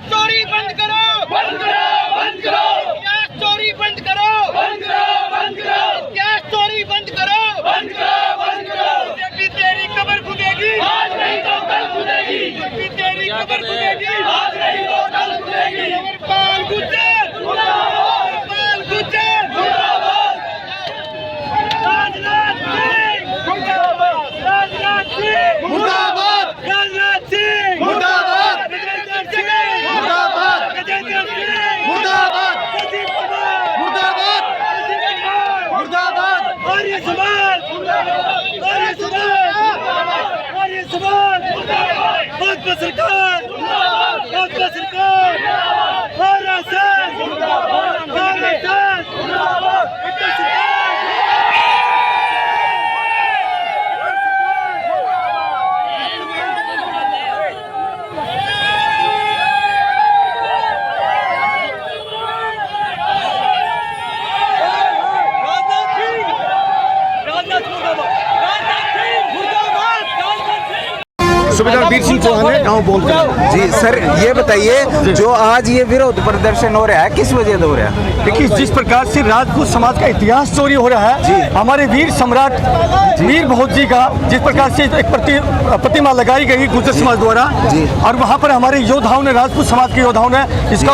चोरी बंद करो, बंद करो, बंद करो, चोरी बंद करो, बंद करो, बंद करो, चोरी बंद करो, बंद करो, बंद करो। बीजेपी तेरी कब्र खुदेगी, आज नहीं तो कल खुदेगी। बीजेपी तेरी कब्र खुदेगी, आज नहीं तो कल खुदेगी। अमरपाल गुर्जर मुर्दाबाद, अमरपाल गुर्जर मुर्दाबाद। राजनाथ सिंह मुर्दाबाद, राजनाथ सिंह मुर्दाबाद, राजनाथ सिंह मुर्दाबाद, गजेंद्र सिंह मुर्दाबाद, गजेंद्र सिंह मुर्दाबाद, सचिव कुमार मुर्दाबाद, मुर्दाबाद, आर्य समाज मुर्दाबाद, आर्य समाज मुर्दाबाद, आर्य समाज मुर्दाबाद, भाजपा सरकार मुर्दाबाद, भाजपा सरकार आरएसएस मुर्दाबाद, आरएसएस मुर्दाबाद, भाजपा सरकार। सुबेदार वीर सिंह चौहान है, गाँव बोल रहे हैं। जी सर, ये बताइए जो आज ये विरोध प्रदर्शन हो रहा है किस वजह से हो रहा है? देखिए, जिस प्रकार से राजपूत समाज का इतिहास चोरी हो रहा है, हमारे वीर सम्राट वीर भोज जी का जिस प्रकार से एक प्रतिमा लगाई गई गुर्जर समाज द्वारा, और वहाँ पर हमारे योद्धाओं ने, राजपूत समाज के योद्धाओं ने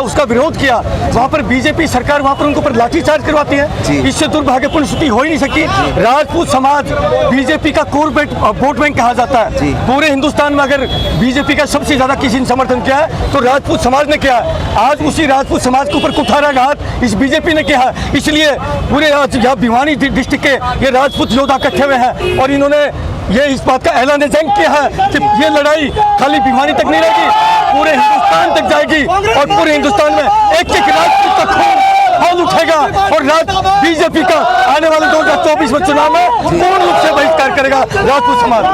उसका विरोध किया। वहाँ पर बीजेपी सरकार वहाँ पर उनको पर लाठीचार्ज करवाती है। इससे दुर्भाग्यपूर्ण स्थिति हो ही नहीं सकती। राजपूत समाज बीजेपी का कोर वोट बैंक कहा जाता है। पूरे हिंदुस्तान में अगर बीजेपी का सबसे ज्यादा किसी ने समर्थन किया है तो राजपूत समाज ने किया है। आज उसी राजपूत समाज के ऊपर कुठाराघात इस बीजेपी ने किया है। इसलिए पूरे यहाँ भिवानी डिस्ट्रिक्ट के ये राजपूत योद्धा इकट्ठे हुए हैं और इन्होंने ये इस बात का ऐलान जंग किया है कि ये लड़ाई खाली भिवानी तक नहीं रहेगी, पूरे हिंदुस्तान तक जाएगी और पूरे हिंदुस्तान में एक एक राजपूत का खून खौल उठेगा और बीजेपी का आने वाले 2024 में चुनाव में पूर्ण रूप से बहिष्कार करेगा राजपूत समाज।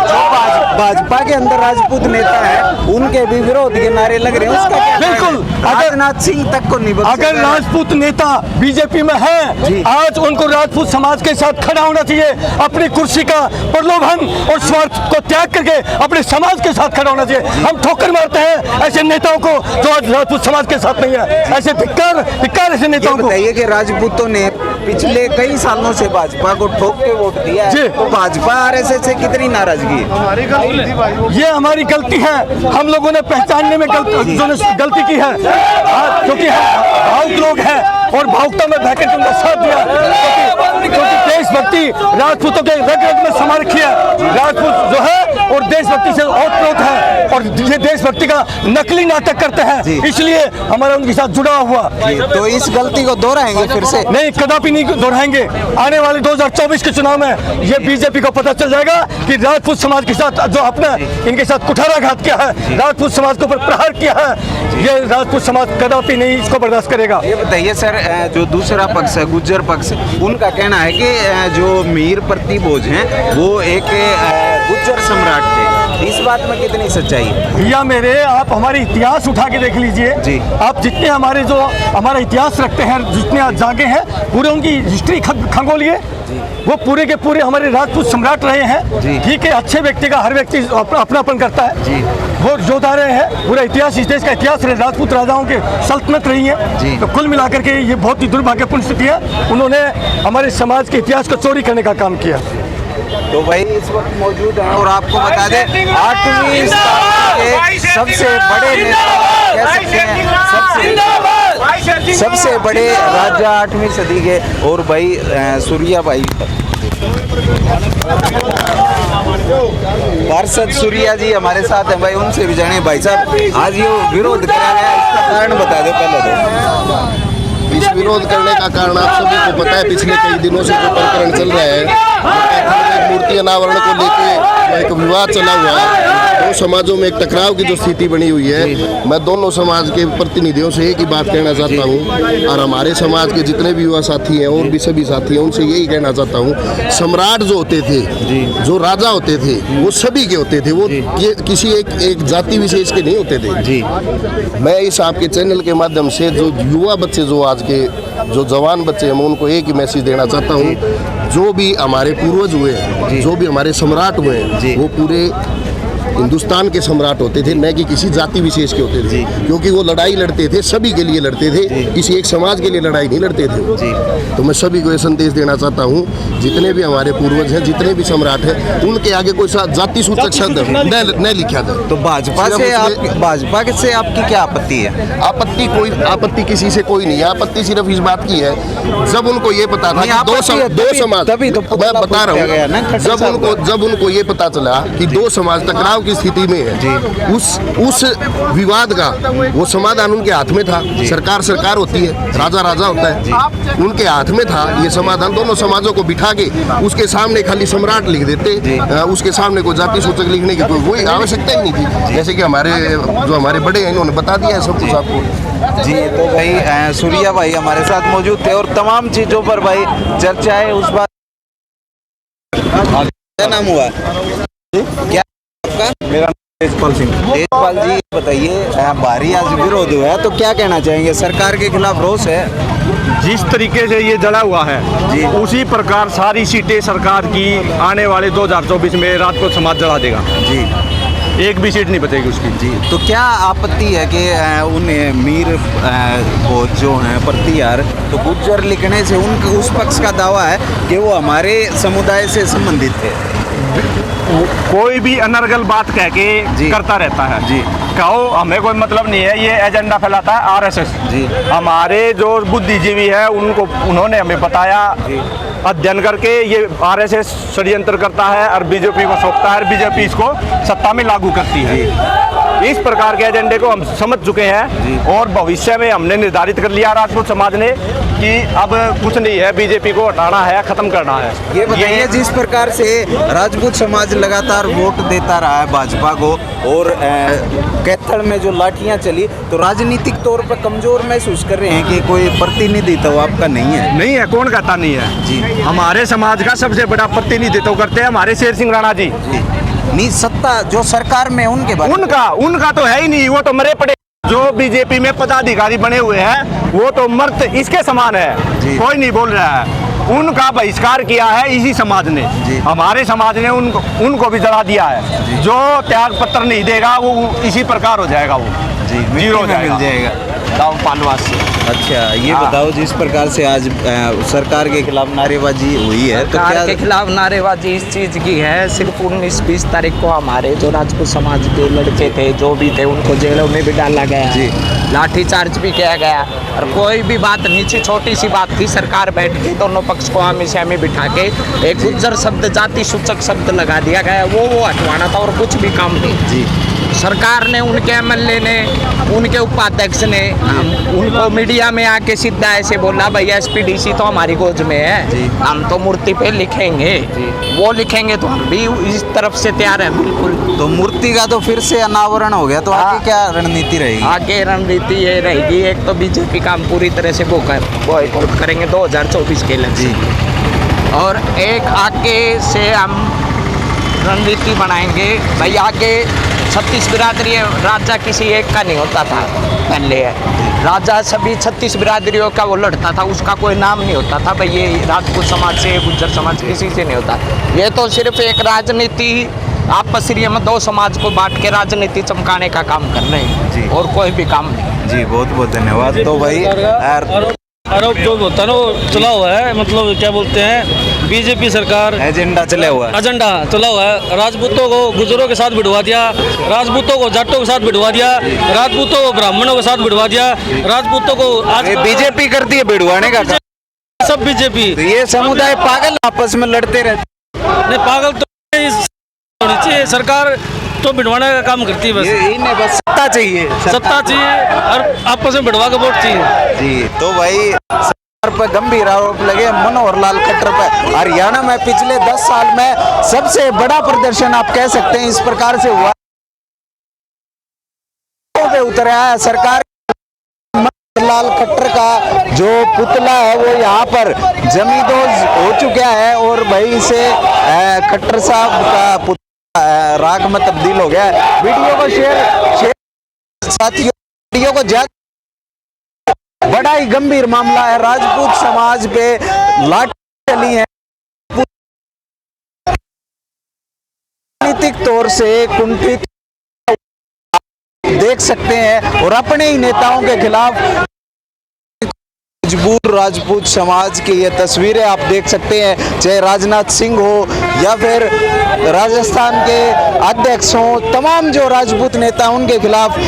भाजपा के अंदर राजपूत नेता है, उनके भी विरोध के नारे लग रहे हैं, उसका क्या? बिल्कुल, राजनाथ सिंह तक को नहीं। अगर राजपूत नेता बीजेपी में है, आज उनको राजपूत समाज के साथ खड़ा होना चाहिए। अपनी कुर्सी का प्रलोभन और स्वार्थ को त्याग करके अपने समाज के साथ खड़ा होना चाहिए। हम ठोकर मारते हैं ऐसे नेताओं को जो आज राजपूत समाज के साथ नहीं है। ऐसे धिक्कार ऐसे नेताओं को। बताइए कि राजपूतों ने पिछले कई सालों से भाजपा को ठोक के वोट दिया है, तो भाजपा आरएसएस से कितनी नाराजगी है? ये हमारी गलती है, हम लोगों ने पहचानने में गलती की है, क्योंकि भावुक लोग हैं और भावुकता में बहकर उनका साथ दिया, क्योंकि देशभक्ति राजपूतों के रग रग में समा रखी है। राजपूत जो है और देशभक्ति से ओतप्रोत है और ये देशभक्ति का नकली नाटक करते हैं, इसलिए हमारा उनके साथ जुड़ा हुआ। तो इस गलती को दोहराएंगे फिर से? नहीं, कदापि नहीं दोहराएंगे। आने वाले 2024 के चुनाव में ये बीजेपी को पता चल जाएगा कि राजपूत समाज के साथ जो अपना इनके साथ कुठाराघात किया है, राजपूत समाज के ऊपर प्रहार किया है, ये राजपूत समाज कदापि नहीं इसको बर्दाश्त करेगा। ये बताइए सर, जो दूसरा पक्ष है गुर्जर पक्ष, उनका कहना है कि जो मीर प्रतिभोज हैं वो एक गुर्जर सम्राट थे, इस बात में कितनी सच्चाई है? भैया मेरे, आप हमारे इतिहास उठा के देख लीजिए। आप जितने हमारा इतिहास रखते हैं, जितने जागे हैं, पूरे उनकी हिस्ट्री खंगोलिए, वो पूरे के पूरे हमारे राजपूत सम्राट रहे हैं। ठीक है, अच्छे व्यक्ति का हर व्यक्ति अपनापन करता है, वो योद्धा रहे हैं। पूरा इतिहास, इस देश का इतिहास राजपूत राजाओं के सल्तनत रही है। तो कुल मिलाकर के ये बहुत ही दुर्भाग्यपूर्ण स्थिति है। उन्होंने हमारे समाज के इतिहास को चोरी करने का काम किया। तो भाई इस वक्त मौजूद हैं और आपको बता दें 8वीं के सबसे बड़े नेता कह सकते हैं, सबसे बड़े राजा 8वीं सदी के, और भाई सूर्या भाई पार्षद सूर्या जी हमारे साथ हैं भाई, उनसे भी जाने भाई साहब आज ये विरोध करा गया, इसका कारण बता दो पहले तो। इस विरोध करने का कारण आप सभी को पता है, पिछले कई दिनों से जो प्रकरण चल रहा है, मूर्ति अनावरण को लेकर एक विवाद चला हुआ है। दो समाजों में एक टकराव की जो स्थिति बनी हुई है, मैं दोनों समाज के प्रतिनिधियों से एक ही बात कहना चाहता हूँ, और हमारे समाज के जितने भी युवा साथी हैं और भी सभी साथी हैं उनसे यही कहना चाहता हूँ, सम्राट जो होते थे, जो राजा होते थे, वो सभी के होते थे, वो किसी एक जाति विशेष के नहीं होते थे जी। मैं इस आपके चैनल के माध्यम से जो युवा बच्चे, जो आज के जो जवान बच्चे हैं, मैं उनको एक ही मैसेज देना चाहता हूँ, जो भी हमारे पूर्वज हुए हैं, जो भी हमारे सम्राट हुए हैं, वो पूरे हिंदुस्तान के सम्राट होते थे, न कि किसी जाति विशेष के होते थे, क्योंकि वो लड़ाई लड़ते थे, सभी के लिए लड़ते थे, किसी एक समाज के लिए लड़ाई नहीं लड़ते थे। तो मैं सभी को ये संदेश देना चाहता हूँ, जितने भी हमारे पूर्वज हैं, जितने भी सम्राट हैं, उनके आगे कोई जाति सूचक शब्द न लिखा जाए। तो भाजपा से आपकी क्या आपत्ति है? आपत्ति किसी से कोई नहीं है। आपत्ति सिर्फ इस बात की है, जब उनको ये पता था कि दो समाज, मैं बता रहा हूँ, जब उनको ये पता चला कि दो समाज टकराव की स्थिति में है, उस विवाद का वो समाधान उनके हाथ में था। सरकार होती है, राजा होता है, उनके हाथ में था ये समाधान। दोनों समाजों को बिठा के उसके सामने खाली सम्राट लिख देते, उसके सामने कोई जाति सूचक लिखने की कोई आवश्यकता ही नहीं थी। जैसे कि हमारे बड़े हैं, इन्होंने बता दिया है सब कुछ आपको जी। तो भाई सूर्या भाई हमारे साथ मौजूद थे और तमाम चीजों पर भाई चर्चा है। उस बात क्या नाम हुआ क्या आपका? मेरा तेजपाल सिंह। तेजपाल जी बताइए, भारी आज विरोध हुआ है तो क्या कहना चाहेंगे? सरकार के खिलाफ रोष है? जिस तरीके से ये जड़ा हुआ है जी, उसी प्रकार सारी सीटें सरकार की आने वाले 2024 में रात को समाज जला देगा जी, एक भी सीट नहीं बचेगी उसकी जी। तो क्या आपत्ति है कि उन्हें मीर वो जो हैं प्रतिहार, तो गुज्जर लिखने से उनके उस पक्ष का दावा है कि वो हमारे समुदाय से संबंधित थे? कोई भी अनर्गल बात कह के करता रहता है जी। कहो, हमें कोई मतलब नहीं है, ये एजेंडा फैलाता है आरएसएस जी। हमारे जो बुद्धिजीवी है उन्होंने हमें बताया, अध्ययन करके ये आरएसएस षड्यंत्र करता है और बीजेपी को सौंपता है और बीजेपी इसको सत्ता में लागू करती है। इस प्रकार के एजेंडे को हम समझ चुके हैं और भविष्य में हमने निर्धारित कर लिया राजपूत समाज ने कि अब कुछ नहीं है, बीजेपी को हटाना है, खत्म करना है। ये बताइए, जिस प्रकार से राजपूत समाज लगातार वोट देता रहा है भाजपा को और कैथल में जो लाठियां चली, तो राजनीतिक तौर पर कमजोर महसूस कर रहे हैं कि कोई प्रतिनिधित्व आपका नहीं है? नहीं है, कौन कहता नहीं है जी। हमारे समाज का सबसे बड़ा प्रतिनिधित्व करते हैं हमारे शेर सिंह राणा जी। नहीं, सत्ता जो सरकार में उनके बारे में उनका तो है ही नहीं, वो तो मरे पड़े। जो बीजेपी में पदाधिकारी बने हुए हैं वो तो मर्द इसके समान है, कोई नहीं बोल रहा है। उनका बहिष्कार किया है इसी समाज ने, हमारे समाज ने उनको भी जला दिया है। जो त्याग पत्र नहीं देगा वो इसी प्रकार हो जाएगा, वो जीरो हो जाएगा। पानवास से। अच्छा, ये बताओ, जिस प्रकार से आज सरकार के खिलाफ नारेबाजी हुई है, तो सरकार के खिलाफ नारेबाजी इस चीज़ की है, सिर्फ 19-20 तारीख को हमारे जो राजपूत समाज के लड़के थे, जो भी थे, उनको जेलों में भी डाला गया जी, लाठीचार्ज भी किया गया। और कोई भी बात नीचे छोटी सी बात थी, सरकार बैठ के दोनों पक्ष को आमे सामने बिठा के एक गुज्जर शब्द, जाति सूचक शब्द लगा दिया गया, वो हटवाना था और कुछ भी काम नहीं जी। सरकार ने, उनके एमएलए ने, उनके उपाध्यक्ष ने उनको मीडिया में आके सीधा ऐसे बोला, भैया एसपीडीसी तो हमारी गोद में है, हम तो मूर्ति पे लिखेंगे, वो लिखेंगे तो हम भी इस तरफ से तैयार है बिल्कुल। तो मूर्ति का तो फिर से अनावरण हो गया, तो आगे क्या रणनीति रहेगी? आगे रणनीति ये रहेगी, एक तो बीजेपी का हम पूरी तरह से बॉयकॉट करेंगे 2024 के इलेक्शन, और एक आगे से हम रणनीति बनाएंगे। भाई आगे 36 बिरादरी, राजा किसी एक का नहीं होता था पहले, राजा सभी 36 बिरादरियों का वो लड़ता था, उसका कोई नाम नहीं होता था भाई ये राजपूत समाज से, गुज्जर समाज किसी से नहीं होता। ये तो सिर्फ एक राजनीति आपस में दो समाज को बांट के राजनीति चमकाने का काम कर रहे हैं जी, और कोई भी काम नहीं जी। बहुत बहुत धन्यवाद। तो भाई आरोप जो होता है ना वो चला हुआ है, मतलब क्या बोलते हैं, बीजेपी सरकार एजेंडा चला हुआ है, एजेंडा चला हुआ है। राजपूतों को गुजरों के साथ भिड़वा दिया, राजपूतों को जाटों के साथ भिड़वा दिया, राजपूतों को ब्राह्मणों के साथ भिड़वा दिया, राजपूतों को आज बीजेपी करती है भिड़वाने का, सब बीजेपी। ये समुदाय पागल आपस में लड़ते रहते, नहीं पागल तो होनी चाहिए। सरकार तो बिठवाने का काम करती है, बस इन्हें बस सत्ता चाहिए, सत्ता चाहिए और आपस में बिठवा के वोट चाहिए। जी। तो भाई सरकार पर गंभीर आरोप लगे मनोहर लाल खट्टर पर। हरियाणा में पिछले 10 साल में सबसे बड़ा प्रदर्शन आप कह सकते हैं इस प्रकार से हुआ पे उतरा है। सरकार लाल खट्टर का जो पुतला है वो यहाँ पर जमींदोज हो चुका है और भाई से खट्टर साहब का पुतला राख में तब्दील हो गया है। वीडियो को शेयर साथियों, वीडियो को ज्यादा बड़ा ही गंभीर मामला है। राजपूत समाज पे लाठी चली है, राजनीतिक तौर से कुंठित देख सकते हैं और अपने ही नेताओं के खिलाफ मजबूर राजपूत समाज की ये तस्वीरें आप देख सकते हैं, चाहे राजनाथ सिंह हो या फिर राजस्थान के अध्यक्ष हों, तमाम जो राजपूत नेता उनके खिलाफ